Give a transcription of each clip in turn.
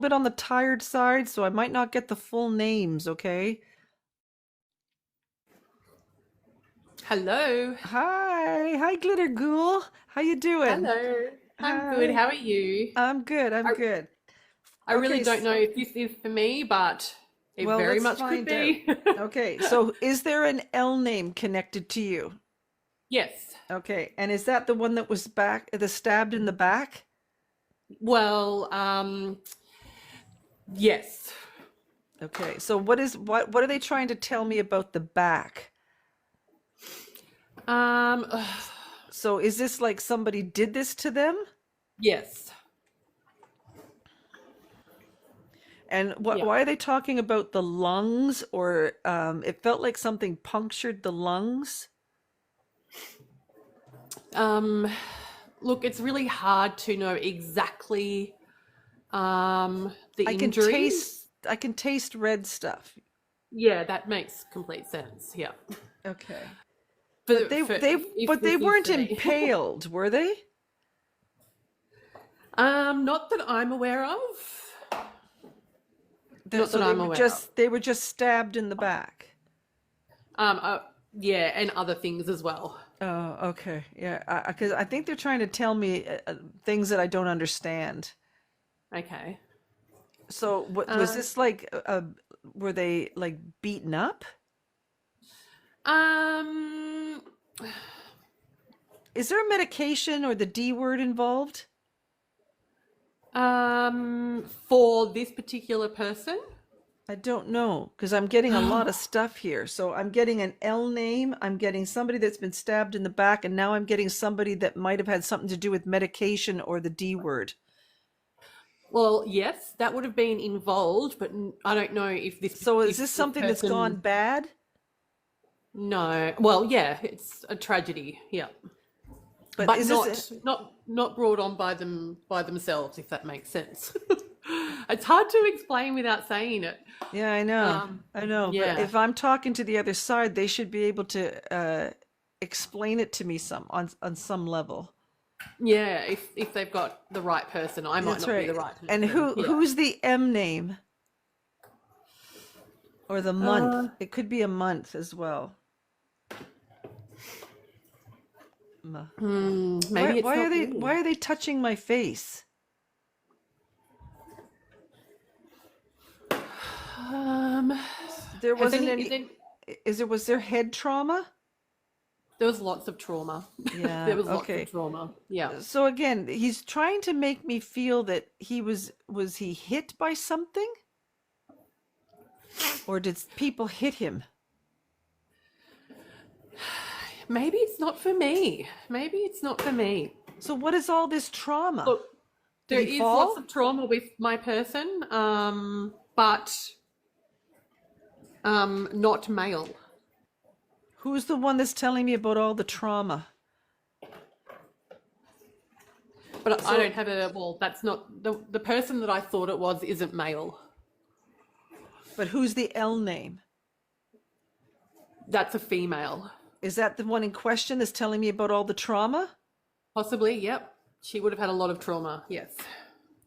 bit on the tired side, so I might not get the full names, okay? Hello. Hi, Glitter Ghoul. How you doing? Hello. I'm good. Hi. How are you? I'm good. I'm I, good. I really Okay, don't know if this is for me, but it well, very let's much could find out. be. Okay, so is there an L name connected to you? Yes. Okay, and is that the one that was the stabbed in the back? Well, yes. Okay, so what are they trying to tell me about the back? Um, So is this like somebody did this to them? yes. And Yeah. why are they talking about the lungs? Or it felt like something punctured the lungs. Um, Look, it's really hard to know exactly the I can injury. taste I can taste red stuff. Yeah, that makes complete sense. Yeah. Okay. But For, for if but they this is weren't for me. impaled, were they? Not that I'm aware of. Not So that I'm aware of. they were just stabbed in the back. Um, uh, yeah, and other things as well. Oh, okay. Yeah, because I think they're trying to tell me things that I don't understand. Okay. So what was Um, this like were they like beaten up? um, Is there a medication or the D word involved? for this particular person, I don't know because I'm getting a lot of stuff here. So I'm getting an L name, I'm getting somebody that's been stabbed in the back, and now I'm getting somebody that might have had something to do with medication or the D word. well, yes, that would have been involved, but I don't know So is this if this something that's gone person. bad? No, well, yeah, it's a tragedy, yeah, But but is this not brought on by themselves, if that makes sense. It's hard to explain without saying it. Yeah, I know. Um, I know. But yeah, if I'm talking to the other side, they should be able to explain it to me on some level. yeah. If they've got the right person, I might That's not be the right. right And person. Yeah. who's the M name or the month? Uh, It could be a month as well. Maybe it's not Why me. are they touching my face? Um, There has wasn't any? Is any there? was there head trauma? There was lots of trauma. There Yeah, was lots of okay. trauma. Yeah. So again, he's trying to make me feel that was he hit by something or did people hit him? Maybe it's not for me. Maybe it's not for me. So what is all this trauma? Look, Did there he is lots fall? of trauma with my person, but not male. Who's the one that's telling me about all the trauma? But I So, don't have a. Well, that's not the person that I thought it was. Isn't male. but who's the L name? That's a female. Is that the one in question that's telling me about all the trauma? Possibly. Yep. She would have had a lot of trauma. Yes,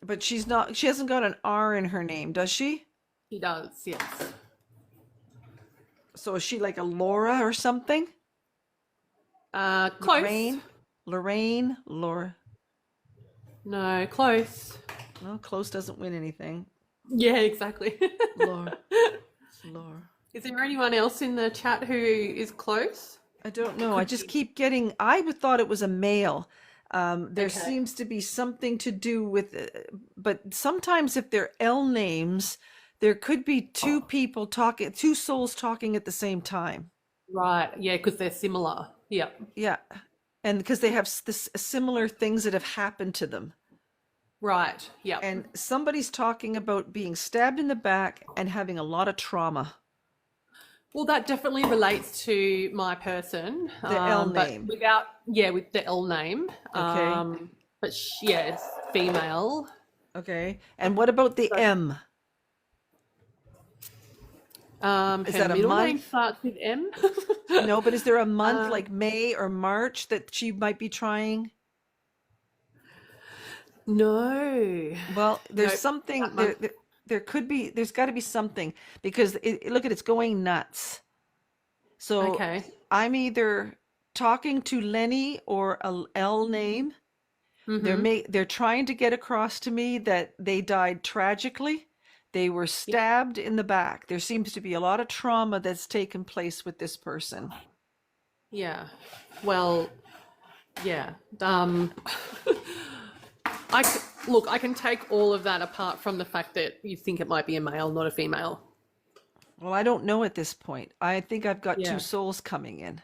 But she hasn't got an R in her name, does she? she does. Yes. So is she like a Laura or something? Close. Laura. No, close. Well, close doesn't win anything. Yeah, exactly. Laura, Laura. Is there anyone else in the chat who is close? I don't know. I Could just be. keep getting. I would thought it was a male. There Okay. seems to be something to do with, but sometimes if they're L names, there could be two souls talking at the same time. Right. Yeah, because they're similar. Yeah. Yeah, and because they have this similar things that have happened to them. Right. Yeah. And somebody's talking about being stabbed in the back and having a lot of trauma. Well, that definitely relates to my person, The L but name. without, yeah, with the L name. Okay. But yeah, it's female. Okay. And what about the So, M? Is her that a middle name month? starts with M. No, but is there a month um, like May or March that she might be trying? No. Well, there's Nope. something That there. month. There could be. There's got to be something because look at it's going nuts. So Okay. I'm either talking to Lenny or a L name. Mm-hmm. They're trying to get across to me that they died tragically. They were Yeah. stabbed in the back. There seems to be a lot of trauma that's taken place with this person. Yeah. Well, yeah. Look, I can take all of that apart from the fact that you think it might be a male, not a female. Well, I don't know at this point. I think I've got two Yeah. souls coming in.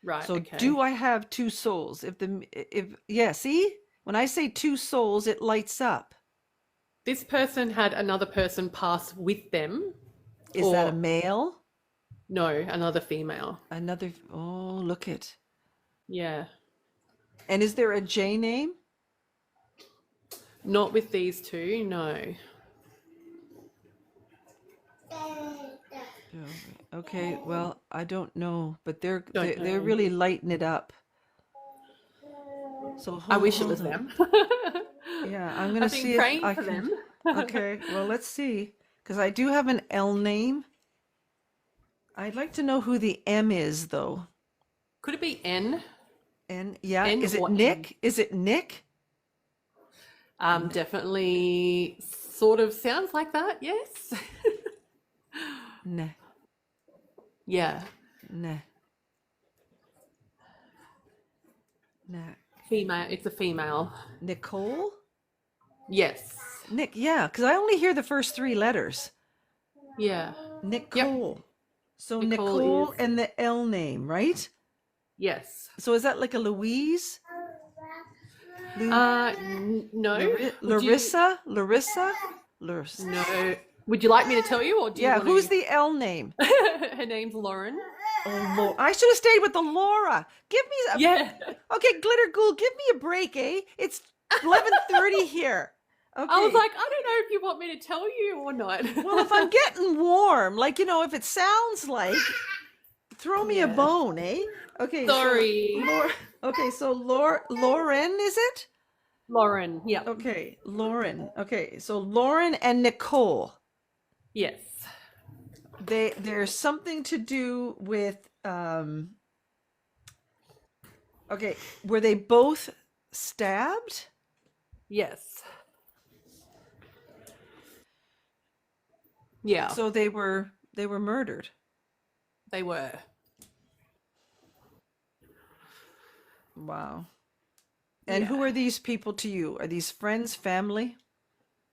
Right. So Okay. do I have two souls? If yeah, see? When I say two souls, it lights up. This person had another person pass with them, Is that a or male? no, another female. Another oh, look it. Yeah. And is there a J name? Not with these two, no. Okay, well, I don't know, but they're Don't they're, they're know. really lighting it up. So I hold, wish it was hold on. them. Yeah, I'm gonna I've been see if praying I for can. them. Okay, well, let's see, because I do have an L name. I'd like to know who the M is, though. Could it be N? And yeah, N is it or M? Nick? Is it Nick? Definitely sort of sounds like that, yes. Nah, Yeah. nah, nah. Female. It's a female. Nicole? Yes. Nick, yeah, because I only hear the first three letters. Yeah. Yep. Nicole. So Nicole Nicole is, and the L name, right? yes. So is that like a Louise? Lu No. Would you, Larissa? Larissa? no. Would you like me to tell you, or do you Yeah, want who's to? the L name? Her name's Lauren. Oh, Lord. I should have stayed with the Laura. Give me a, Yeah. okay, Glitter Ghoul, give me a break, eh? It's 11:30 here. I was Okay. like, I don't know if you want me to tell you or not. Well, if I'm getting warm, like, if it sounds like, throw me a Yeah. bone, eh? Okay, so Sorry. Lauren, is it? Lauren. Yep. Okay, Lauren. Okay, so Lauren and Nicole. Yes. There's something to do with okay, were they both stabbed? Yes. Yeah, So they were murdered. they were. Wow. And who Yeah. are these people to you? Are these friends, family?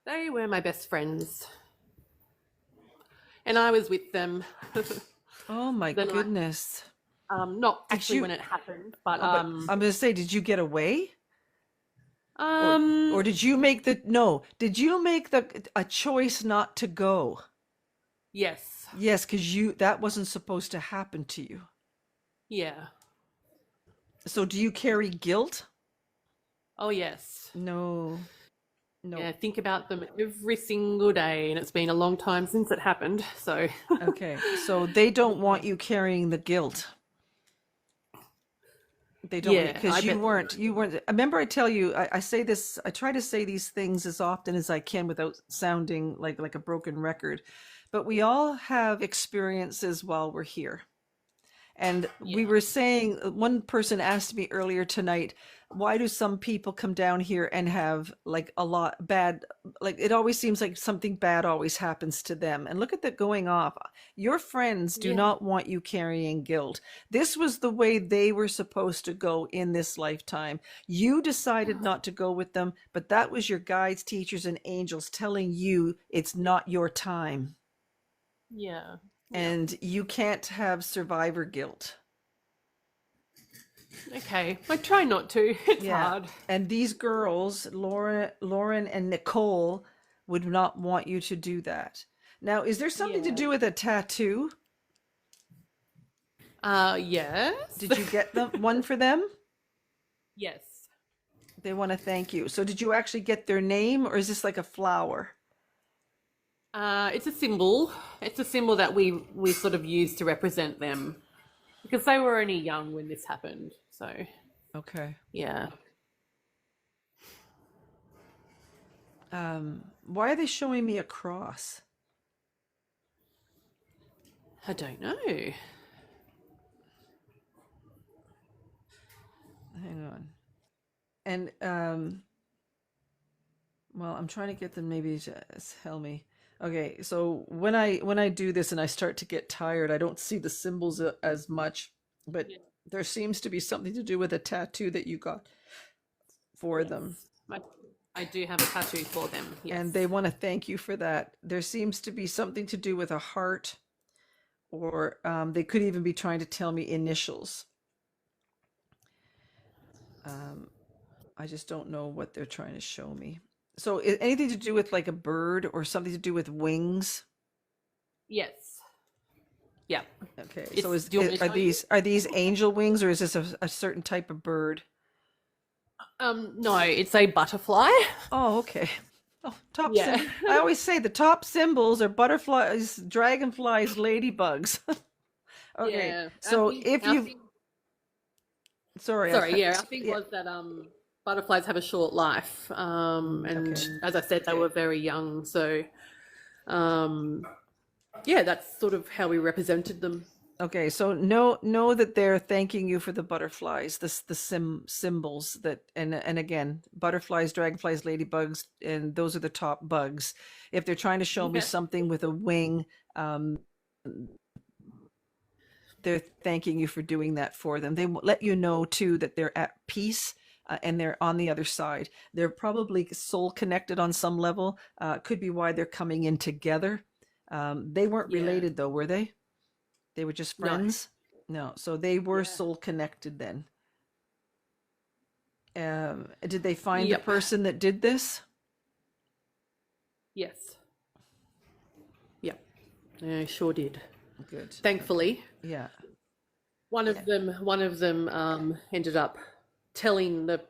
They were my best friends. And I was with them. Oh my The night, goodness. not Did actually you when it happened, but but I'm gonna say, did you get away? Or um, or did you make the no, did you make the a choice not to go? yes. Yes, because that wasn't supposed to happen to you. Yeah. So do you carry guilt? Oh, yes. No. Yeah, No. think about them every single day, and it's been a long time since it happened. So, Okay. So they don't want you carrying the guilt. They don't yeah, I because you bet. weren't you weren't remember I tell you I say this I try to say these things as often as I can without sounding like a broken record. But we all have experiences while we're here. And we Yeah. were saying, one person asked me earlier tonight, why do some people come down here and have like a lot bad, like it always seems like something bad always happens to them. And look at that going off. Your friends do Yeah. not want you carrying guilt. This was the way they were supposed to go in this lifetime. You decided not to go with them, but that was your guides, teachers, and angels telling you it's not your time. Yeah. Yeah. And you can't have survivor guilt. Okay. I try not to. It's Yeah. hard. And these girls, Lauren and Nicole, would not want you to do that. Now, is there something to Yeah. do with a tattoo? Yes. Did you get one for them? Yes. They want to thank you. So did you actually get their name, or is this like a flower? It's a symbol. It's a symbol that we sort of use to represent them because they were only young when this happened. So Okay. yeah. Why are they showing me a cross? I don't know. Hang on. And well, I'm trying to get them maybe to tell me. Okay, so when I do this and I start to get tired, I don't see the symbols as much, but Yeah. there seems to be something to do with a tattoo that you got for them. Yes. I do have a tattoo for them. And Yes. they want to thank you for that. There seems to be something to do with a heart, or they could even be trying to tell me initials. Um, I just don't know what they're trying to show me. So, anything to do with like a bird or something to do with wings? Yes. Yeah. Okay, so It's. Do you want me to tell you? are these angel wings, or is this a certain type of bird? No, it's a butterfly. Oh, okay. Oh, top Yeah. sim. I always say the top symbols are butterflies, dragonflies, ladybugs. Okay, Yeah. so if Our you, thing, sorry, sorry, yeah, our thing yeah, was that butterflies have a short life. And okay. as I said, they were very young, so um yeah, that's sort of how we represented them. Okay, so know that they're thanking you for the butterflies, the symbols that, and again, butterflies, dragonflies, ladybugs, and those are the top bugs. If they're trying to show me Yeah. something with a wing, um, they're thanking you for doing that for them. They let you know too that they're at peace. And they're on the other side. They're probably soul connected on some level. Could be why they're coming in together. They weren't Yeah. related though, were they? They were just No. friends? No. So they were Yeah. soul connected then. Did they find the Yep. person that did this? Yes. Yep. I sure did. Good. Thankfully, Yeah. Yeah. one of them ended up telling the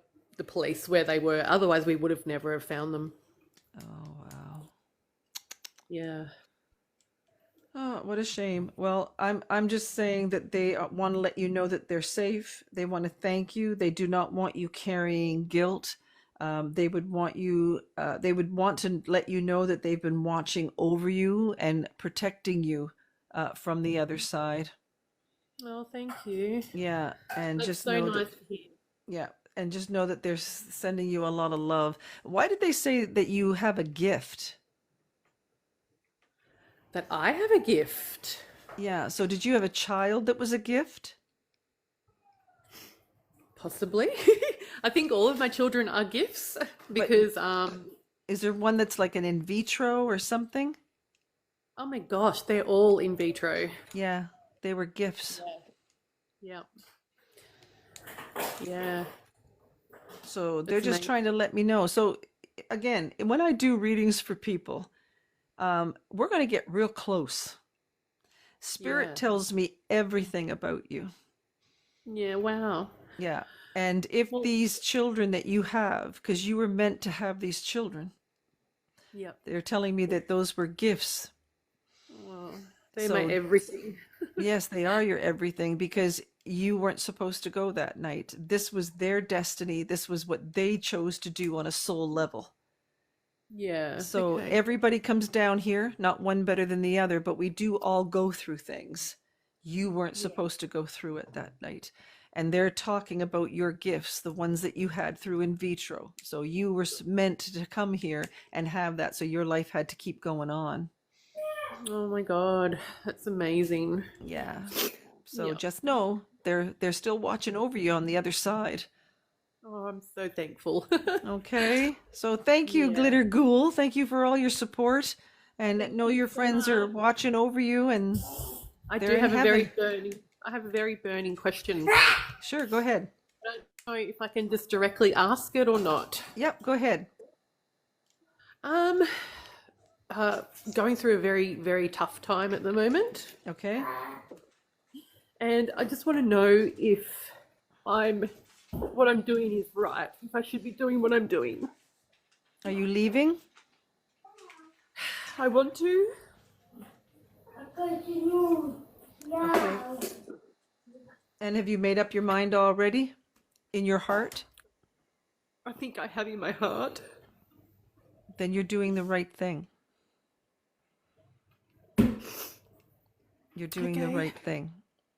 police where they were. Otherwise, we would have never have found them. Oh, wow. Yeah. Oh, what a shame. Well, I'm just saying that they want to let you know that they're safe. They want to thank you. They do not want you carrying guilt. They would want you. They would want to let you know that they've been watching over you and protecting you from the other side. Oh, thank you. Yeah, and That's just so know that. nice to hear. Yeah, and just know that they're sending you a lot of love. Why did they say that you have a gift? That I have a gift. Yeah, so did you have a child that was a gift? Possibly. I think all of my children are gifts But because is there one that's like an in vitro or something? oh my gosh, they're all in vitro. Yeah, they were gifts. Yeah. Yeah. So they're It's just amazing. trying to let me know. So again, when I do readings for people, we're going to get real close. Spirit Yeah. tells me everything about you. Yeah, wow. Yeah. And if Well, these children that you have, because you were meant to have these children, yeah. they're telling me that those were gifts. Well, they're my So, everything. yes, they are your everything because you weren't supposed to go that night. This was their destiny. This was what they chose to do on a soul level. Yeah. So, Okay. everybody comes down here, not one better than the other, but we do all go through things. You weren't Yeah. supposed to go through it that night. And they're talking about your gifts, the ones that you had through in vitro. So, you were meant to come here and have that. So, your life had to keep going on. Oh my God, that's amazing. Yeah. So Yeah. just know they're still watching over you on the other side. Oh, I'm so thankful. Okay. So thank you, Yeah. Glitter Ghoul. Thank you for all your support. And Thank know you your so friends are much. watching over you and I they're do in have a very heaven. burning. I have a very burning question. Sure, go ahead. I don't know if I can just directly ask it or not. Yep, go ahead. Um, uh, Going through a very, very tough time at the moment, Okay. and I just want to know if what I'm doing is right. If I should be doing what I'm doing. Are you leaving? I want to. Okay. And have you made up your mind already in your heart? I think I have in my heart. then you're doing the right thing. You're doing the Okay. right thing.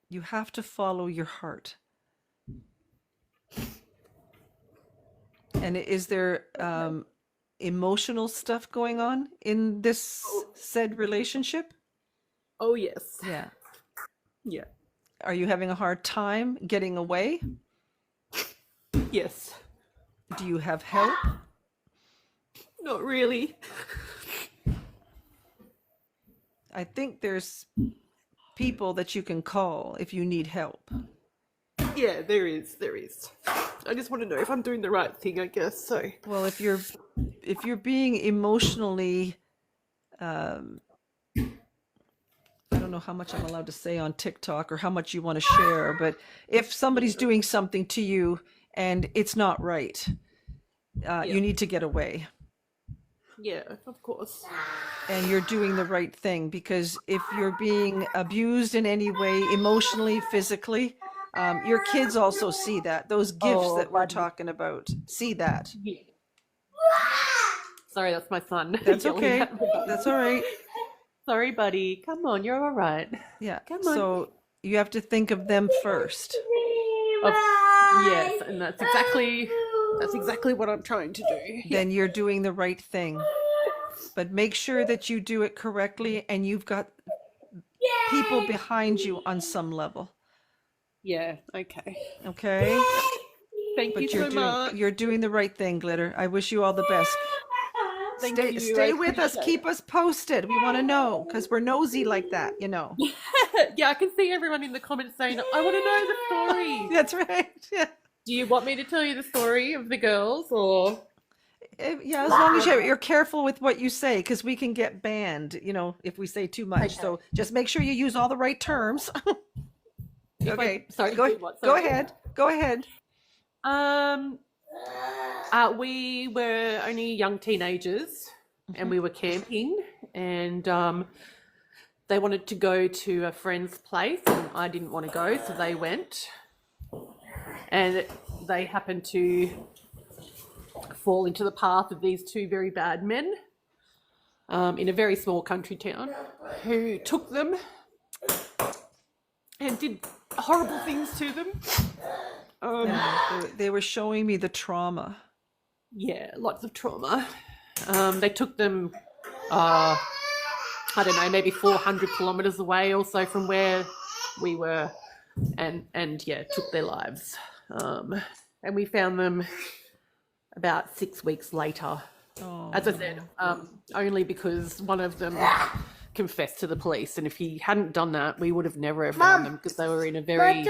You have to follow your heart. And is there emotional stuff going on in this said relationship? Oh, yes. Yeah. Yeah. Are you having a hard time getting away? Yes. Do you have help? Not really. I think there's people that you can call if you need help. Yeah, there is. There is. I just want to know if I'm doing the right thing, I guess. So. Well, if you're being emotionally, I don't know how much I'm allowed to say on TikTok or how much you want to share, but if somebody's doing something to you and it's not right, you need to get away. Yeah, of course. And you're doing the right thing, because if you're being abused in any way, emotionally, physically, your kids also see that. Those gifts that we're talking about see that. Yeah. Sorry, that's my son. That's yelling okay. at me. That's all right. Sorry, buddy. Come on, you're all right. Yeah. Come on. So you have to think of them first. Yes, and that's exactly what I'm trying to do. Then you're doing the right thing. But make sure that you do it correctly and you've got people behind you on some level. Yeah, okay. Okay? Thank But you so much. you're doing the right thing, Glitter. I wish you all the best. Thank you. Stay I with us. appreciate Keep us posted. We want to know, because we're nosy like that, you know. it. Yeah, I can see everyone in the comments saying, I want to know the story. That's right. Yeah. Do you want me to tell you the story of the girls, or? Yeah, as long as you're careful with what you say, because we can get banned, you know, if we say too much. Okay. So just make sure you use all the right terms. Okay. Sorry, Go sorry. ahead. Go ahead. We were only young teenagers, and we were camping, and they wanted to go to a friend's place, and I didn't want to go, so they went, and they happened to fall into the path of these two very bad men in a very small country town, who took them and did horrible things to them. They were showing me the trauma. Yeah, lots of trauma. They took them, I don't know, maybe 400 kilometers away or so from where we were, and yeah, took their lives. And we found them about 6 weeks later. Oh. As I said, only because one of them confessed to the police, and if he hadn't done that, we would have never found them, because they were in a very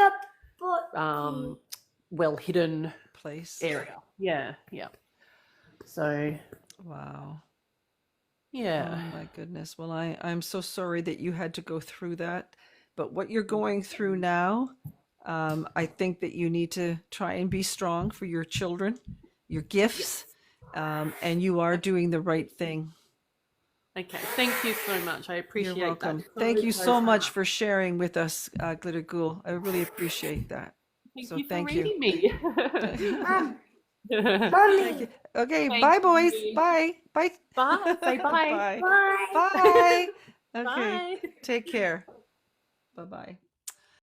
well hidden Place. area. Yeah. So Wow. yeah. Oh my goodness. Well, I'm so sorry that you had to go through that. But what you're going through now, I think that you need to try and be strong for your children, your gifts, and you are doing the right thing. Okay, thank you so much. I appreciate You're welcome. that. Thank you so much for sharing with us, Glitter Ghoul. I really appreciate that. Thank you for reading me. Thank you. Okay, Thank bye, boys. you. Bye. Bye. Bye. Say bye. Bye. Bye. Okay. Bye. Take care. Bye-bye.